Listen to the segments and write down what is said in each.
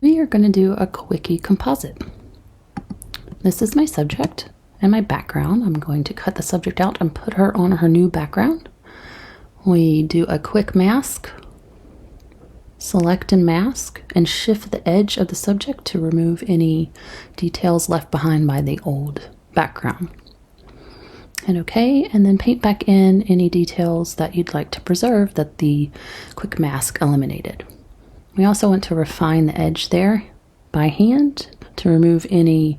We are going to do a quickie composite. This is my subject and my background. I'm going to cut the subject out and put her on her new background. We do a quick mask, select and mask, and shift the edge of the subject to remove any details left behind by the old background. And OK, and then paint back in any details that you'd like to preserve that the quick mask eliminated. We also want to refine the edge there by hand to remove any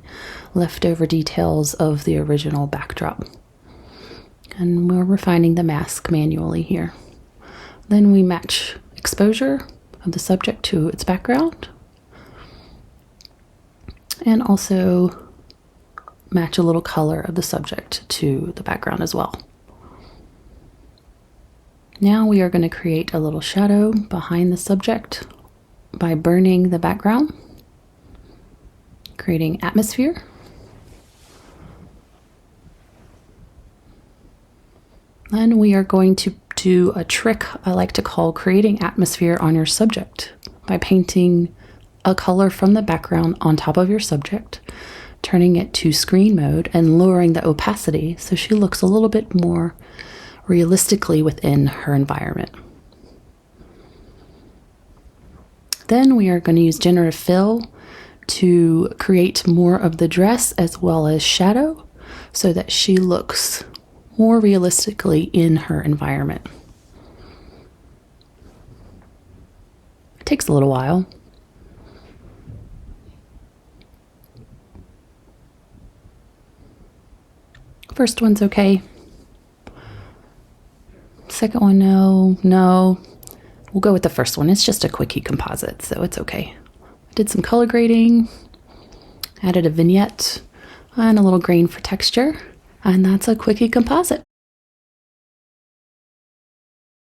leftover details of the original backdrop. And we're refining the mask manually here. Then we match exposure of the subject to its background, and also match a little color of the subject to the background as well. Now we are going to create a little shadow behind the subject by burning the background, creating atmosphere. Then we are going to do a trick I like to call creating atmosphere on your subject by painting a color from the background on top of your subject, turning it to screen mode and lowering the opacity so she looks a little bit more realistically within her environment. Then we are going to use Generative Fill to create more of the dress as well as shadow so that she looks more realistically in her environment. It takes a little while. First one's okay. Second one, no. We'll go with the first one. It's just a quickie composite, so it's okay. I did some color grading, added a vignette, and a little grain for texture, and that's a quickie composite.